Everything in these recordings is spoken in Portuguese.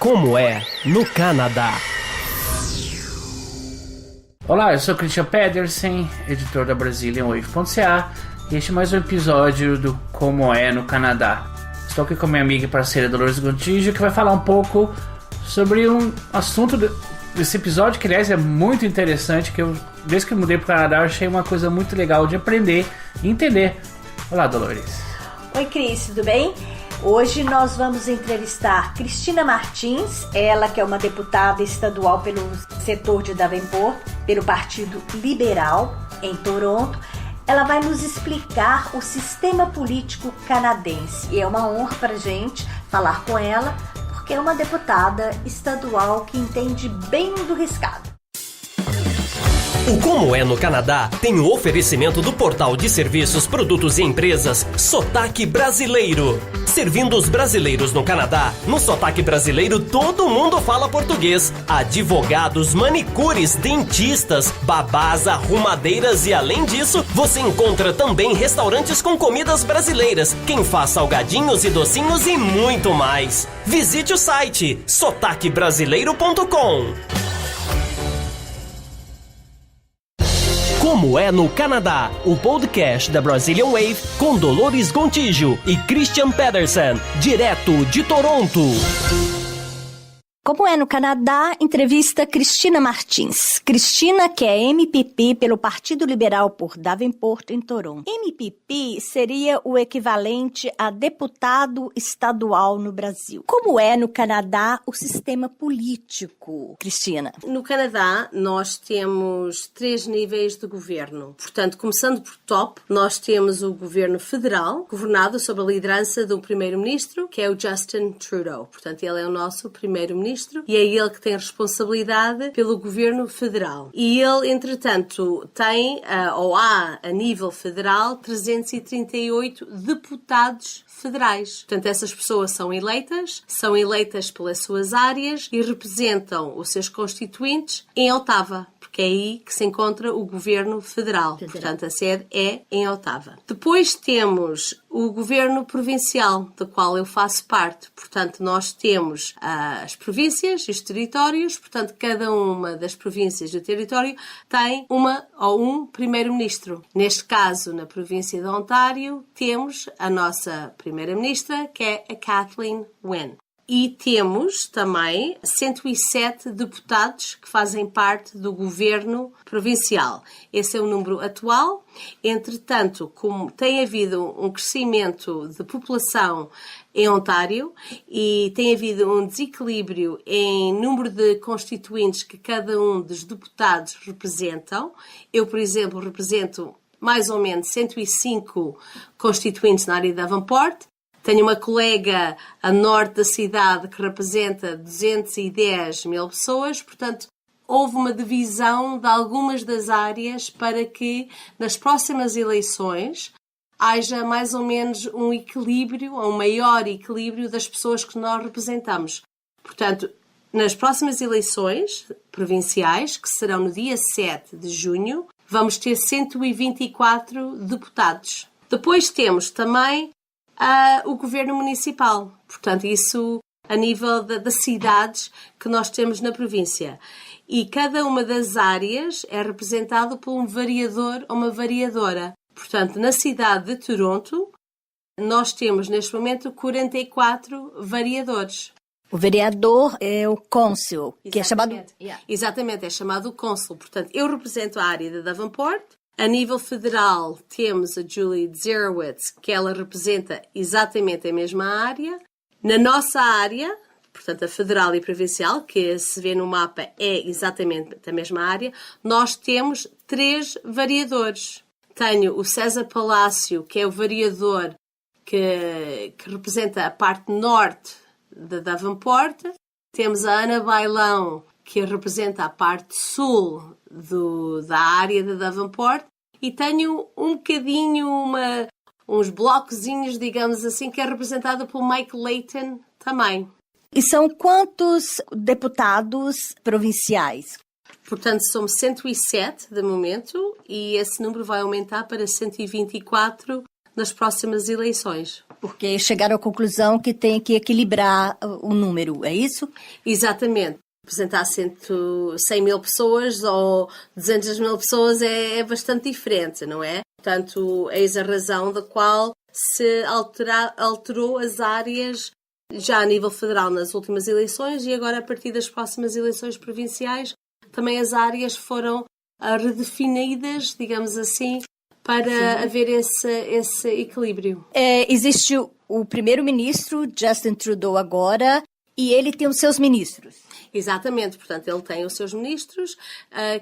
Como é no Canadá. Olá, eu sou Christian Pedersen, editor da BrazilianWave.ca, e este é mais um episódio do Como é no Canadá. Estou aqui com minha amiga e parceira Dolores Gontijo, que vai falar um pouco sobre um assunto desse episódio, que aliás é muito interessante, que eu, desde que eu mudei para o Canadá, eu achei uma coisa muito legal de aprender e entender. Olá, Dolores. Oi, Cris, tudo bem? Hoje nós vamos entrevistar Cristina Martins, ela que é uma deputada estadual pelo setor de Davenport, pelo Partido Liberal, em Toronto. Ela vai nos explicar o sistema político canadense e é uma honra para a gente falar com ela, porque é uma deputada estadual que entende bem do riscado. O Como é no Canadá tem o oferecimento do portal de serviços, produtos e empresas Sotaque Brasileiro. Servindo os brasileiros no Canadá, no Sotaque Brasileiro todo mundo fala português. Advogados, manicures, dentistas, babás, arrumadeiras e além disso, você encontra também restaurantes com comidas brasileiras, quem faz salgadinhos e docinhos e muito mais. Visite o site sotaquebrasileiro.com. Como é no Canadá, o podcast da Brazilian Wave com Dolores Gontijo e Christian Pedersen, direto de Toronto. Como é no Canadá, entrevista Cristina Martins. Cristina, que é MPP pelo Partido Liberal por Davenport, em Toronto. MPP seria o equivalente a deputado estadual no Brasil. Como é no Canadá o sistema político, Cristina? No Canadá, nós temos 3 níveis de governo. Portanto, começando por top, nós temos o governo federal, governado sob a liderança do primeiro-ministro, que é o Justin Trudeau. Portanto, ele é o nosso primeiro-ministro. E é ele que tem responsabilidade pelo governo federal. E ele, entretanto, tem, ou há, a nível federal, 338 deputados federais. Portanto, essas pessoas são eleitas pelas suas áreas e representam os seus constituintes em Ottawa, porque é aí que se encontra o governo federal. Portanto, a sede é em Ottawa. Depois temos o governo provincial, do qual eu faço parte. Portanto, nós temos as províncias e os territórios. Portanto, cada uma das províncias do território tem uma ou um primeiro-ministro. Neste caso, na província de Ontário, temos a nossa primeira-ministra, que é a Kathleen Wynne. E temos também 107 deputados que fazem parte do governo provincial. Esse é o número atual. Entretanto, como tem havido um crescimento de população em Ontário e tem havido um desequilíbrio em número de constituintes que cada um dos deputados representam, eu, por exemplo, represento mais ou menos 105 constituintes na área de Davenport. Tenho uma colega a norte da cidade que representa 210 mil pessoas, portanto, houve uma divisão de algumas das áreas para que nas próximas eleições haja mais ou menos um equilíbrio, ou um maior equilíbrio das pessoas que nós representamos. Portanto, nas próximas eleições provinciais, que serão no dia 7 de junho, vamos ter 124 deputados. Depois temos também o governo municipal. Portanto, isso a nível das cidades que nós temos na província. E cada uma das áreas é representada por um vereador ou uma vereadora. Portanto, na cidade de Toronto, nós temos neste momento 44 vereadores. O vereador é o cônsul, que é chamado... Exatamente, é chamado o cônsul. Portanto, eu represento a área de Davenport. A nível federal, temos a Julie Zerowitz, que ela representa exatamente a mesma área. Na nossa área, portanto, a federal e provincial, que se vê no mapa é exatamente a mesma área, nós temos 3 vereadores. Tenho o César Palácio, que é o vereador que representa a parte norte de Davenport. Temos a Ana Bailão, que representa a parte sul da área de Davenport, e tenho um bocadinho, uns blocozinhos, digamos assim, que é representado pelo Mike Layton também. E são quantos deputados provinciais? Portanto, somos 107 de momento, e esse número vai aumentar para 124 nas próximas eleições. Porque chegaram à conclusão que tem que equilibrar o número, é isso? Exatamente. Representar 100 mil pessoas ou 200 mil pessoas é bastante diferente, não é? Portanto, eis a razão da qual se alterou as áreas já a nível federal nas últimas eleições e agora a partir das próximas eleições provinciais também as áreas foram redefinidas, digamos assim, para haver esse equilíbrio. Existe o primeiro-ministro, Justin Trudeau, agora, e ele tem os seus ministros. Exatamente, portanto, ele tem os seus ministros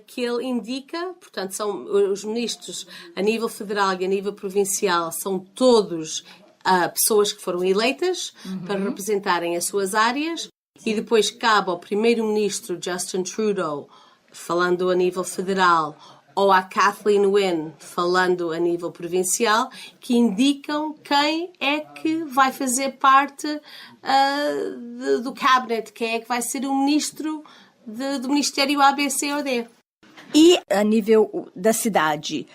que ele indica, portanto, são os ministros a nível federal e a nível provincial, são todos pessoas que foram eleitas para representarem as suas áreas e depois cabe ao primeiro-ministro Justin Trudeau, falando a nível federal, ou à Kathleen Wynne, falando a nível provincial, que indicam quem é que vai fazer parte do cabinet, quem é que vai ser o ministro do Ministério A, B, C ou D. E a nível da cidade,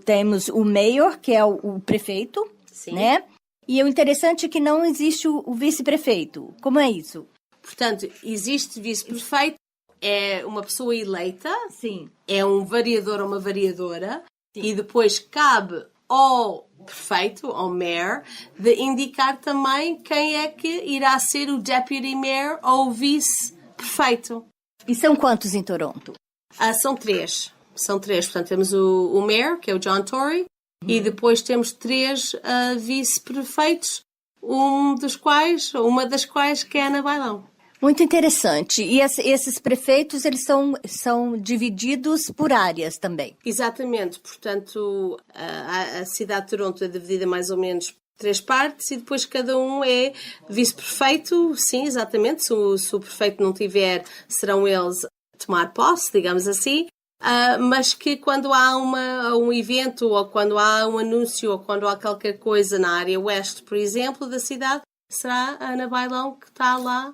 temos o mayor, que é o prefeito, Sim. Né? E o interessante é que não existe o vice-prefeito. Como é isso? Portanto, existe vice-prefeito, é uma pessoa eleita, Sim. é um vereador ou uma vereadora, e depois cabe ao prefeito, ao mayor, de indicar também quem é que irá ser o deputy mayor ou o vice-prefeito. E são quantos em Toronto? São três. Portanto, temos o mayor, que é o John Tory, e depois temos 3 vice-prefeitos, uma das quais que é a Ana Bailão. Muito interessante. E esses prefeitos, eles são divididos por áreas também. Exatamente. Portanto, a cidade de Toronto é dividida mais ou menos por 3 partes e depois cada um é vice-prefeito. Sim, exatamente. Se o prefeito não tiver, serão eles a tomar posse, digamos assim. Mas que quando há um evento ou quando há um anúncio ou quando há qualquer coisa na área oeste, por exemplo, da cidade, será a Ana Bailão que está lá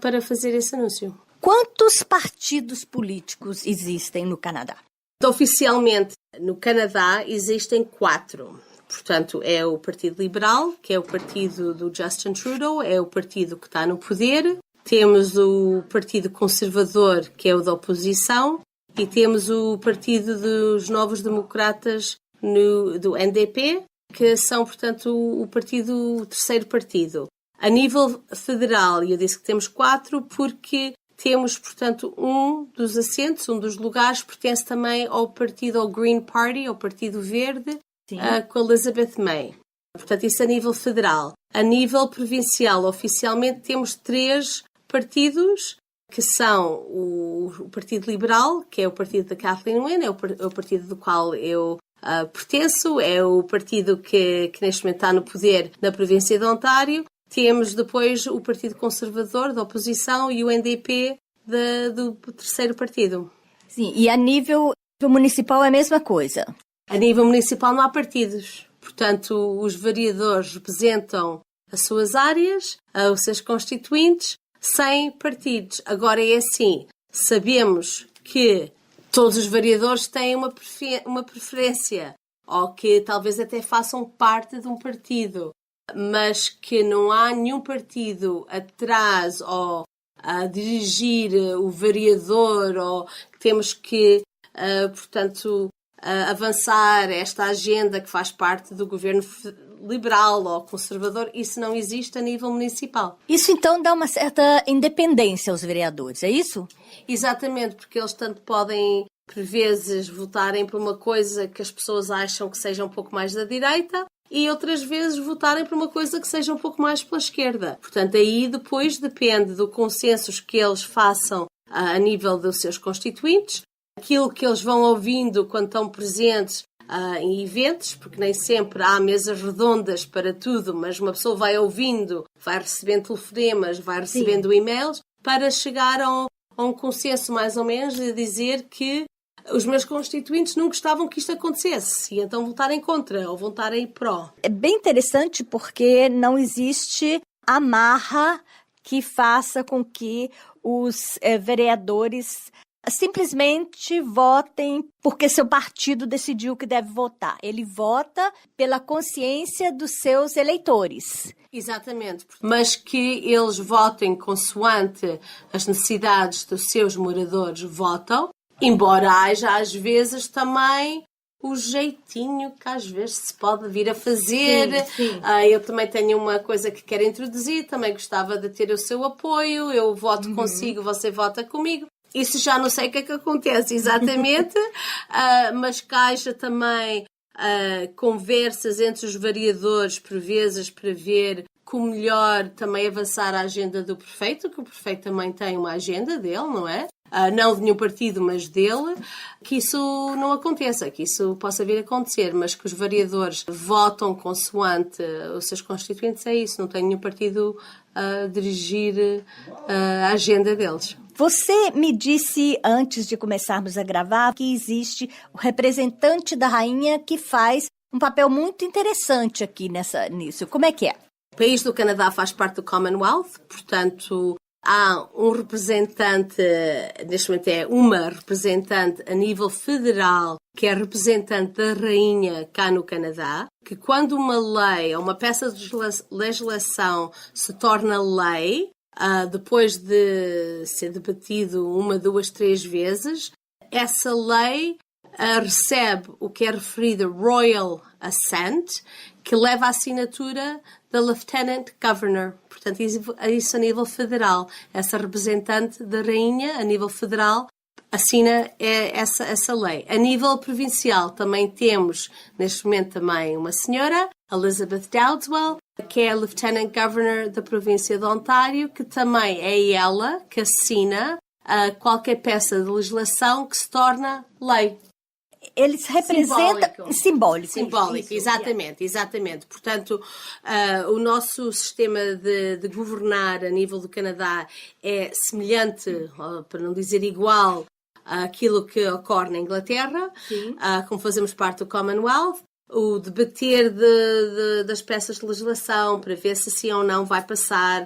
para fazer esse anúncio. Quantos partidos políticos existem no Canadá? Oficialmente, no Canadá, existem 4. Portanto, é o Partido Liberal, que é o partido do Justin Trudeau, é o partido que está no poder. Temos o Partido Conservador, que é o da oposição. E temos o Partido dos Novos Democratas do NDP, que são, portanto, o terceiro partido. A nível federal, e eu disse que temos 4 porque temos, portanto, um dos assentos, um dos lugares, pertence também ao Green Party, ao Partido Verde, com a Elizabeth May. Portanto, isso a nível federal. A nível provincial, oficialmente, temos 3 partidos, que são o Partido Liberal, que é o partido da Kathleen Wynne, é o partido do qual eu pertenço, é o partido que neste momento está no poder na província de Ontário. Temos depois o Partido Conservador da oposição e o NDP do terceiro partido. Sim, e a nível municipal é a mesma coisa? A nível municipal não há partidos. Portanto, os vereadores representam as suas áreas, os seus constituintes, sem partidos. Agora é assim, sabemos que todos os vereadores têm uma preferência, ou que talvez até façam parte de um partido, mas que não há nenhum partido atrás ou a dirigir o vereador, ou que temos que, portanto, avançar esta agenda que faz parte do governo liberal ou conservador. Isso não existe a nível municipal. Isso então dá uma certa independência aos vereadores, é isso? Exatamente, porque eles tanto podem, por vezes, votarem por uma coisa que as pessoas acham que seja um pouco mais da direita e outras vezes votarem por uma coisa que seja um pouco mais pela esquerda. Portanto, aí depois depende do consenso que eles façam a nível dos seus constituintes, aquilo que eles vão ouvindo quando estão presentes em eventos, porque nem sempre há mesas redondas para tudo, mas uma pessoa vai ouvindo, vai recebendo telefonemas, vai recebendo e-mails, para chegar a um consenso mais ou menos de dizer que os meus constituintes não gostavam que isto acontecesse e então votarem contra ou votarem pró. É bem interessante porque não existe amarra que faça com que os vereadores simplesmente votem porque seu partido decidiu que deve votar. Ele vota pela consciência dos seus eleitores. Exatamente, mas que eles votem consoante as necessidades dos seus moradores votam, embora haja às vezes também o jeitinho que às vezes se pode vir a fazer. Sim. Eu também tenho uma coisa que quero introduzir, também gostava de ter o seu apoio, eu voto consigo, você vota comigo. Isso já não sei o que é que acontece exatamente, mas que haja também conversas entre os vereadores, por vezes, para ver como melhor também avançar a agenda do prefeito, que o prefeito também tem uma agenda dele, não é? Não de nenhum partido, mas dele, que isso não aconteça, que isso possa vir a acontecer, mas que os vereadores votam consoante os seus constituintes, é isso, não tem nenhum partido a dirigir a agenda deles. Você me disse, antes de começarmos a gravar, que existe o representante da rainha que faz um papel muito interessante aqui nisso. Como é que é? O país do Canadá faz parte do Commonwealth, portanto, há um representante, neste momento é uma representante a nível federal, que é representante da rainha cá no Canadá, que quando uma lei ou uma peça de legislação se torna lei, depois de ser debatido 1, 2, 3 vezes, essa lei recebe o que é referido Royal Assent, que leva a assinatura da Lieutenant Governor. Portanto, isso a nível federal. Essa representante da rainha, a nível federal, assina essa lei. A nível provincial também temos, neste momento também, uma senhora, Elizabeth Dowdeswell, que é a Lieutenant Governor da província de Ontário, que também é ela que assina qualquer peça de legislação que se torna lei. Eles representam... Simbólico. Exatamente. Portanto, o nosso sistema de governar a nível do Canadá é semelhante, para não dizer igual, àquilo que ocorre na Inglaterra, como fazemos parte do Commonwealth. O debater das peças de legislação para ver se sim ou não vai passar,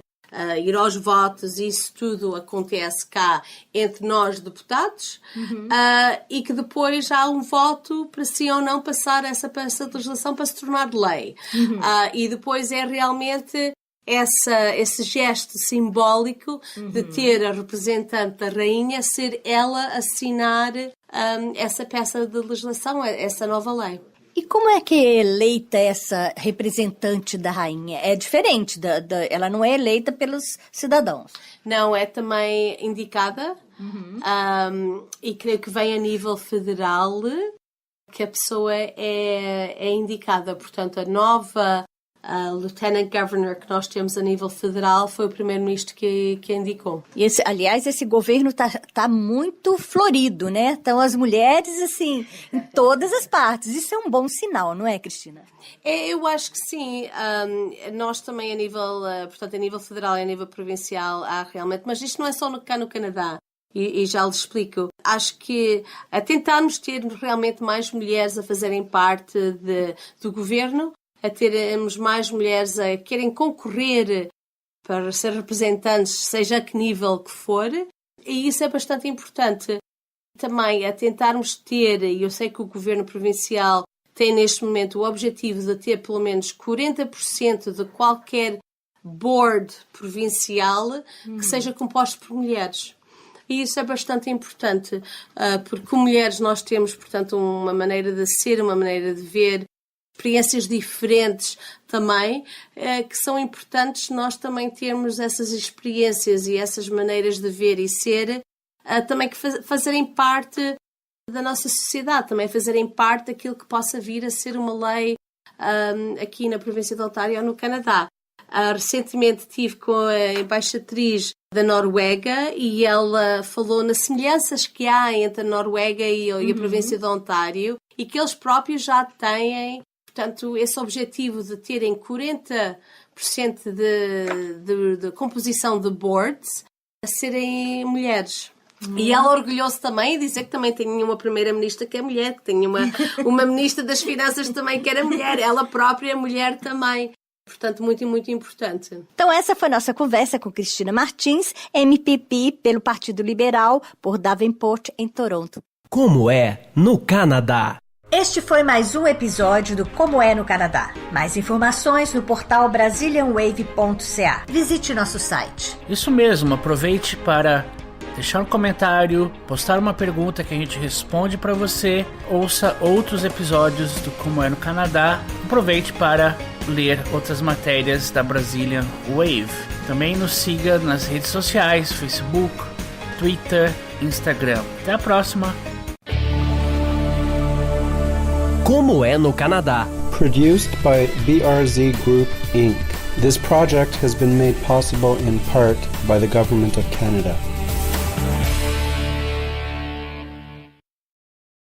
ir aos votos, isso tudo acontece cá entre nós deputados, e que depois há um voto para sim ou não passar essa peça de legislação para se tornar lei. E depois é realmente esse gesto simbólico de ter a representante da rainha ser ela assinar essa peça de legislação, essa nova lei. E como é que é eleita essa representante da rainha? É diferente, ela não é eleita pelos cidadãos. Não, é também indicada, e creio que vem a nível federal que a pessoa é indicada. Portanto, a nova Lieutenant Governor que nós temos a nível federal foi o primeiro-ministro que a indicou. E aliás, esse governo tá muito florido, né? Então, as mulheres, assim, em todas as partes. Isso é um bom sinal, não é, Cristina? Eu acho que sim. Nós também a nível federal e a nível provincial há realmente, mas isto não é só cá no Canadá. E já lhes explico. Acho que a tentarmos ter realmente mais mulheres a fazerem parte do governo, a termos mais mulheres a querem concorrer para ser representantes, seja a que nível que for, e isso é bastante importante. Também a tentarmos ter, e eu sei que o governo provincial tem neste momento o objetivo de ter pelo menos 40% de qualquer board provincial que seja composto por mulheres. E isso é bastante importante, porque como mulheres nós temos, portanto, uma maneira de ser, uma maneira de ver, experiências diferentes também, que são importantes nós também termos essas experiências e essas maneiras de ver e ser, também que fazerem parte da nossa sociedade, também fazerem parte daquilo que possa vir a ser uma lei aqui na província de Ontário ou no Canadá. Recentemente estive com a embaixatriz da Noruega e ela falou nas semelhanças que há entre a Noruega e a província de Ontário e que eles próprios já têm, portanto, esse objetivo de terem 40% de composição de boards a serem mulheres. E ela orgulhou-se também de dizer que também tinha uma primeira-ministra que é mulher, que tinha uma ministra das Finanças também que era mulher, ela própria é mulher também. Portanto, muito e muito importante. Então essa foi nossa conversa com Cristina Martins, MPP pelo Partido Liberal por Davenport, em Toronto. Como é no Canadá? Este foi mais um episódio do Como é no Canadá. Mais informações no portal brazilianwave.ca. Visite nosso site. Isso mesmo, aproveite para deixar um comentário, postar uma pergunta que a gente responde para você, ouça outros episódios do Como é no Canadá, aproveite para ler outras matérias da Brazilian Wave. Também nos siga nas redes sociais, Facebook, Twitter, Instagram. Até a próxima! Como é no Canadá? Produced by BRZ Group, Inc. This project has been made possible in part by the Government of Canada.